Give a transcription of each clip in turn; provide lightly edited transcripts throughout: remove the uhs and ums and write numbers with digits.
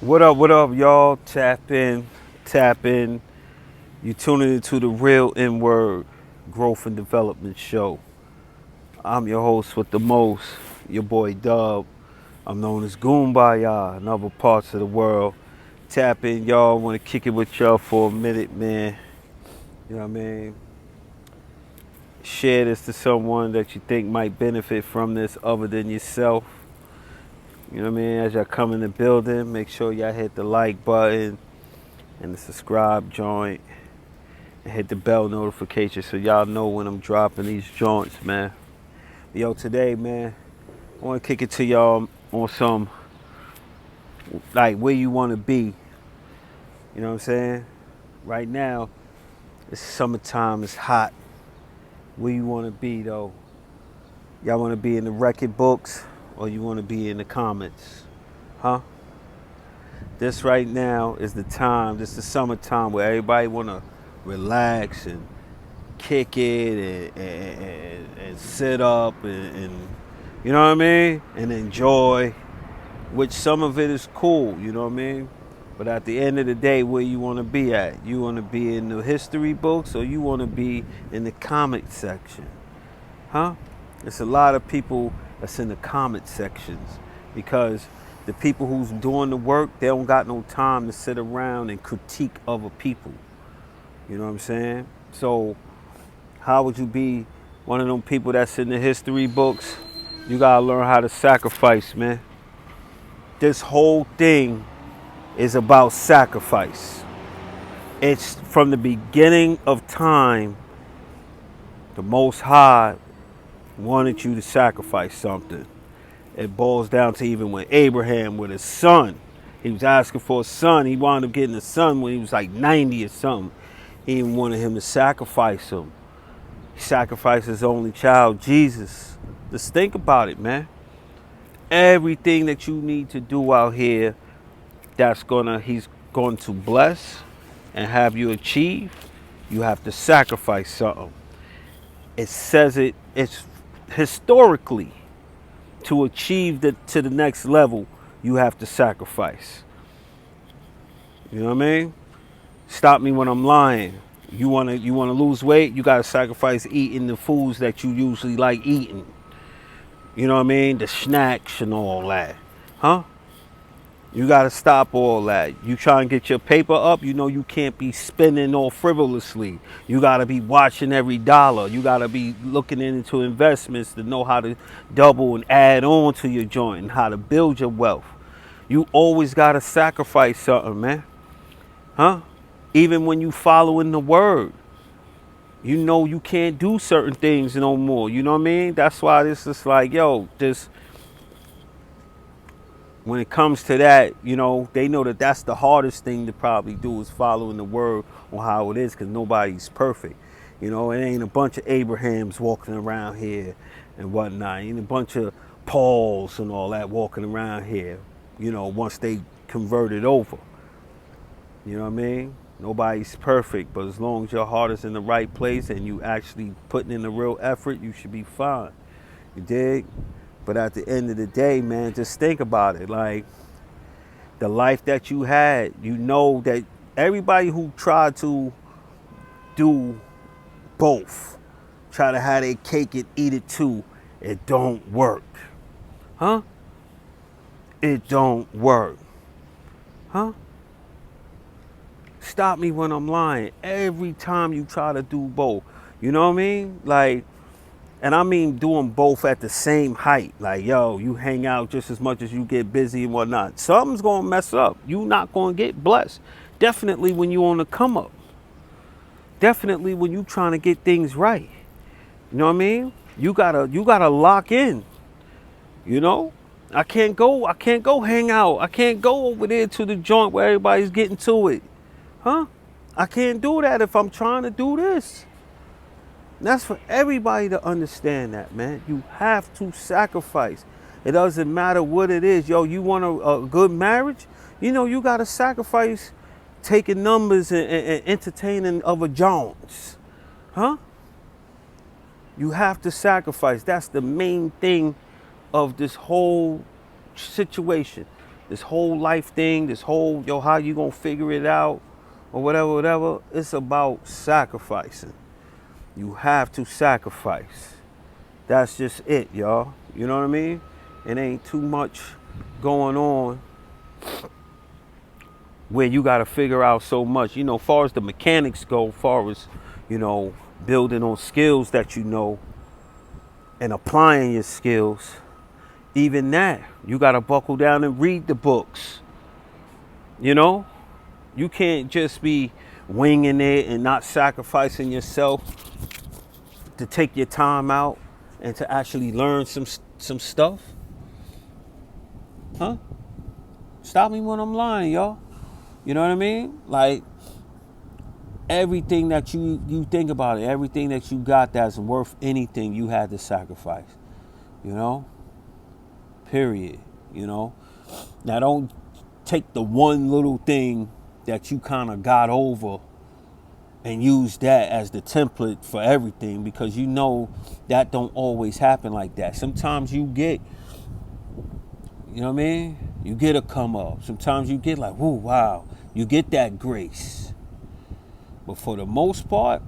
What up, y'all? Tap in, tap in. You tuning into the Real N Word Growth and Development Show. I'm your host with the most, your boy Dub. I'm known as Goombaya in other parts of the world. Tap in, y'all. Want to kick it with y'all for a minute, man. You know what I mean? Share this to someone that you think might benefit from this other than yourself. You know what I mean? As y'all come in the building, make sure y'all hit the like button and the subscribe joint. And hit the bell notification so y'all know when I'm dropping these joints, man. Yo, today, man, I want to kick it to y'all on some, like, where you want to be. You know what I'm saying? Right now, it's summertime, it's hot. Where you want to be, though? Y'all want to be in the record books or you want to be in the comments? Huh? This right now is the time, this is the summertime where everybody want to relax and kick it and sit up and you know what I mean? And enjoy, which some of it is cool, you know what I mean? But at the end of the day, where you want to be at? You want to be in the history books or you want to be in the comment section? Huh? There's a lot of people that's in the comment sections because the people who's doing the work, they don't got no time to sit around and critique other people. You know what I'm saying? So how would you be one of them people that's in the history books? You gotta learn how to sacrifice, man. This whole thing is about sacrifice. It's from the beginning of time, the Most High wanted you to sacrifice something. It boils down to even when Abraham with his son, he was asking for a son. He wound up getting a son when he was like 90 or something. He even wanted him to sacrifice him. He sacrificed his only child, Jesus. Just think about it, man. Everything that you need to do out here he's going to bless and have you achieve, you have to sacrifice something. It says it's historically to achieve to the next level, you have to sacrifice. You know what I mean? Stop me when I'm lying. You wanna lose weight, you gotta sacrifice eating the foods that you usually like eating. You know what I mean? The snacks and all that. Huh? You gotta stop all that. You try and get your paper up, you know you can't be spending all frivolously. You gotta be watching every dollar. You gotta be looking into investments to know how to double and add on to your joint and how to build your wealth. You always gotta sacrifice something, man. Huh? Even when you following the word. You know you can't do certain things no more. You know what I mean? That's why this is like, yo, this, when it comes to that, you know, they know that that's the hardest thing to probably do is following the word on how it is because nobody's perfect. You know, it ain't a bunch of Abrahams walking around here and whatnot. Ain't a bunch of Pauls and all that walking around here, you know, once they converted over. You know what I mean? Nobody's perfect, but as long as your heart is in the right place and you actually putting in the real effort, you should be fine. You dig? But at the end of the day, man, just think about it. Like, the life that you had, you know that everybody who tried to do both, try to have their cake and eat it too, it don't work. Huh? It don't work. Huh? Stop me when I'm lying. Every time you try to do both, you know what I mean? Like, and I mean doing both at the same height. Like, yo, you hang out just as much as you get busy and whatnot. Something's gonna mess up. You not gonna get blessed. Definitely when you on the come up. Definitely when you trying to get things right. You know what I mean? You gotta lock in. You know? I can't go hang out. I can't go over there to the joint where everybody's getting to it. Huh? I can't do that if I'm trying to do this. That's for everybody to understand that, man. You have to sacrifice. It doesn't matter what it is. Yo, you want a good marriage? You know, you got to sacrifice taking numbers and entertaining other Jones. Huh? You have to sacrifice. That's the main thing of this whole situation. this whole life thing, this whole, yo, how you gonna figure it out or whatever, whatever, it's about sacrificing. You have to sacrifice. That's just it, y'all. You know what I mean? It ain't too much going on where you got to figure out so much. You know, far as the mechanics go, far as, you know, building on skills that you know and applying your skills, even that, you got to buckle down and read the books. You know? You can't just be winging it and not sacrificing yourself to take your time out and to actually learn some stuff. Huh? Stop me when I'm lying, y'all. You know what I mean? Like, everything that you think about it, everything that you got that's worth anything, you had to sacrifice. You know? Period. You know? Now, don't take the one little thing that you kind of got over and use that as the template for everything, because you know that don't always happen like that. Sometimes you get, you know what I mean? You get a come up. Sometimes you get like, whoo, wow. You get that grace. But for the most part,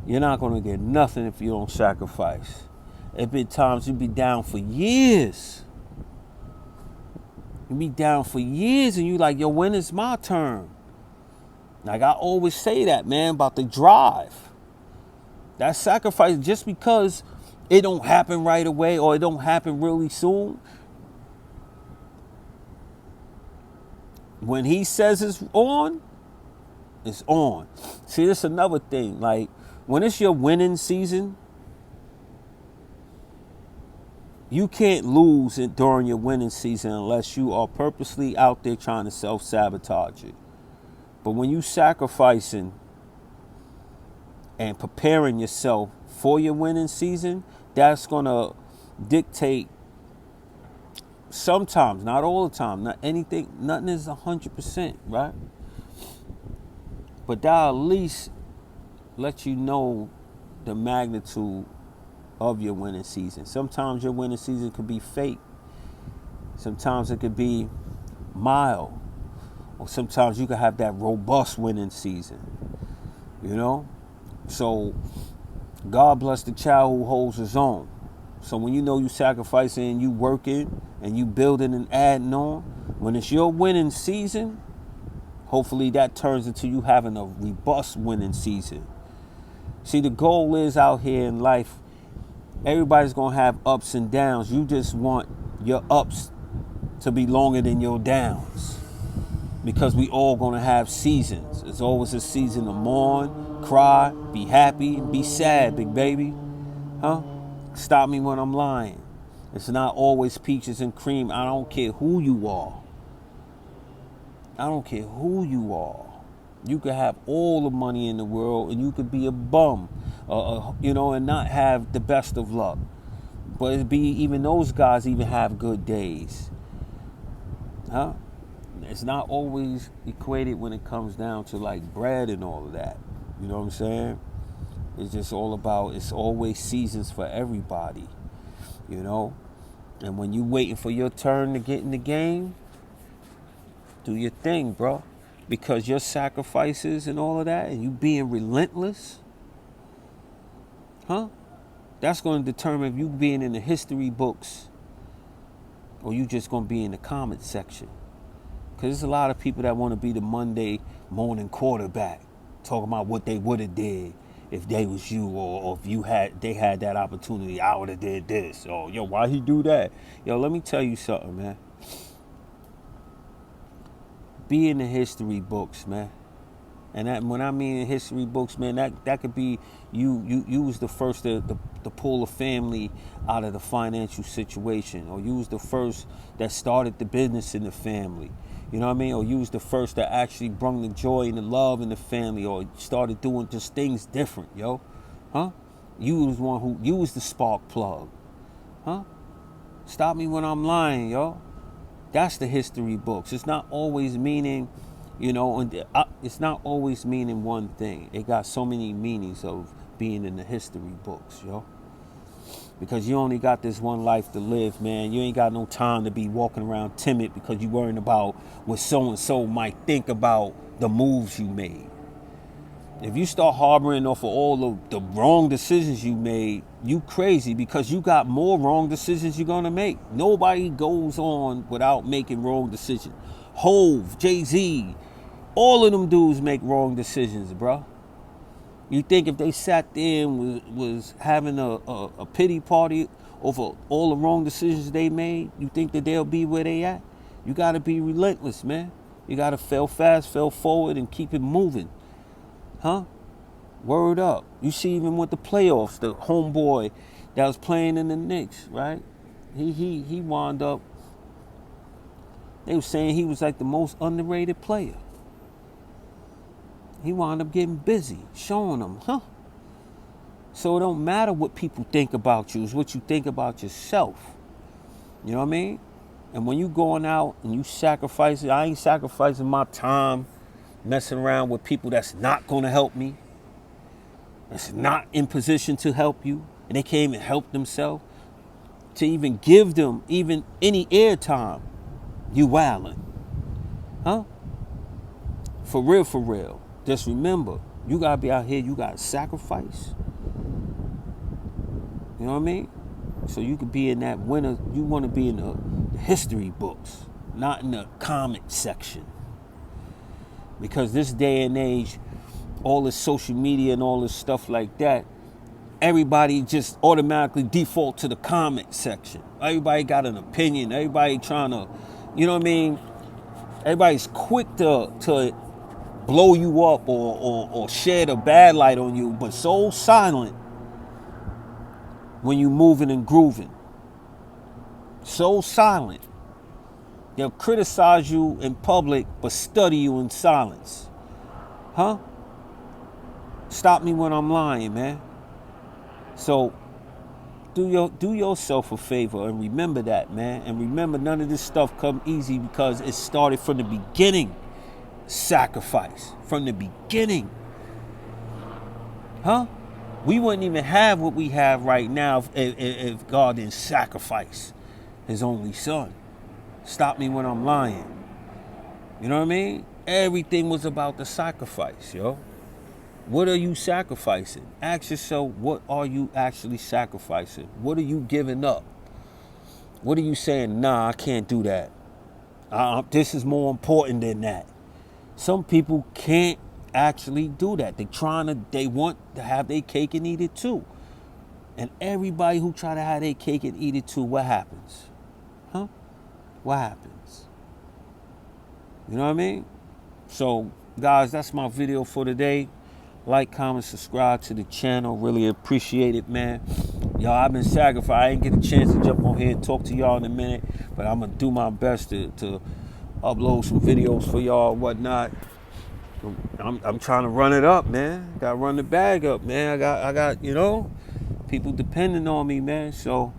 you're not going to get nothing if you don't sacrifice. There been times you be down for years. You be down for years and you like, yo, when is my turn? Like I always say that, man, about the drive. That sacrifice, just because it don't happen right away or it don't happen really soon, when he says it's on, it's on. See, that's another thing. Like, when it's your winning season, you can't lose it during your winning season unless you are purposely out there trying to self-sabotage it. But when you sacrificing and preparing yourself for your winning season, that's going to dictate sometimes, not all the time, not anything, nothing is 100%, right? But that at least let you know the magnitude of your winning season. Sometimes your winning season could be fake. Sometimes it could be mild. Or sometimes you could have that robust winning season. You know? So God bless the child who holds his own. So when you know you sacrificing and you working and you building and adding on, when it's your winning season, hopefully that turns into you having a robust winning season. See, the goal is out here in life, everybody's going to have ups and downs. You just want your ups to be longer than your downs. Because we all going to have seasons. It's always a season to mourn, cry, be happy, and be sad, big baby. Huh? Stop me when I'm lying. It's not always peaches and cream. I don't care who you are. I don't care who you are. You could have all the money in the world and you could be a bum, you know, and not have the best of luck. But it'd be, even those guys even have good days. Huh? It's not always equated when it comes down to like bread and all of that. You know what I'm saying? It's just all about, it's always seasons for everybody, you know? And when you waiting for your turn to get in the game, do your thing, bro. Because your sacrifices and all of that, and you being relentless, huh? That's going to determine if you being in the history books or you just going to be in the comment section. Because there's a lot of people that want to be the Monday morning quarterback, talking about what they would have did if they was you, or if they had that opportunity, I would have did this. Or, yo, why he do that? Yo, let me tell you something, man. Be in the history books, man. And that, when I mean in history books, man, that could be you was the first to pull a family out of the financial situation, or you was the first that started the business in the family. You know what I mean? Or you was the first that actually brought the joy and the love in the family, or started doing just things different, yo. Huh? You was the spark plug. Huh? Stop me when I'm lying, yo. That's the history books. It's not always meaning, you know, it's not always meaning one thing. It got so many meanings of being in the history books, yo. Because you only got this one life to live, man. You ain't got no time to be walking around timid because you worrying about what so-and-so might think about the moves you made. If you start harboring off of all of the wrong decisions you made, you crazy, because you got more wrong decisions you're gonna make. Nobody goes on without making wrong decisions. Hove, Jay-Z, all of them dudes make wrong decisions, bro. You think if they sat there and was having a pity party over all the wrong decisions they made, you think that they'll be where they at? You gotta be relentless, man. You gotta fail fast, fail forward, and keep it moving. Huh? Word up. You see, even with the playoffs, the homeboy that was playing in the Knicks, right? He wound up, they were saying he was like the most underrated player. He wound up getting busy, showing them, huh? So it don't matter what people think about you, it's what you think about yourself. You know what I mean? And when you going out and you sacrifice it, I ain't sacrificing my time messing around with people that's not gonna help me, that's not in position to help you, and they can't even help themselves. To even give them even any airtime, you wildin'. Huh? For real, for real. Just remember, you gotta be out here, you gotta sacrifice. You know what I mean? So you could be in that winner, you wanna be in the history books, not in the comment section. Because this day and age, all this social media and all this stuff like that, everybody just automatically default to the comment section. Everybody got an opinion, everybody trying to, you know what I mean? Everybody's quick to blow you up or shed a bad light on you, but so silent when you moving and grooving. So silent. They'll criticize you in public, but study you in silence. Huh? Stop me when I'm lying, man. So do yourself a favor and remember that, man. And remember, none of this stuff come easy because it started from the beginning. Sacrifice from the beginning. Huh? We wouldn't even have what we have right now if God didn't sacrifice his only son. Stop me when I'm lying. You know what I mean? Everything was about the sacrifice, yo. What are you sacrificing? Ask yourself, what are you actually sacrificing? What are you giving up? What are you saying, nah, I can't do that. This is more important than that. Some people can't actually do that. They want to have their cake and eat it too. And everybody who try to have their cake and eat it too, what happens? Huh? What happens? You know what I mean? So, guys, that's my video for today. Like, comment, subscribe to the channel. Really appreciate it, man. Y'all, I've been sacrificed. I didn't get a chance to jump on here and talk to y'all in a minute, but I'm going to do my best to upload some videos for y'all and whatnot. I'm trying to run it up, man. Got to run the bag up, man. I got, you know, people depending on me, man. So,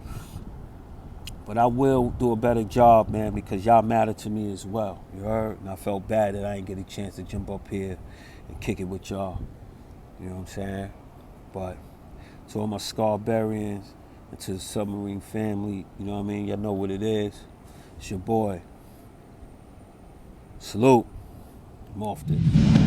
but I will do a better job, man, because y'all matter to me as well. You heard? And I felt bad that I didn't get a chance to jump up here and kick it with y'all. You know what I'm saying? But to all my Scarbarians and to the submarine family, you know what I mean? Y'all know what it is. It's your boy. Salute. I'm off this.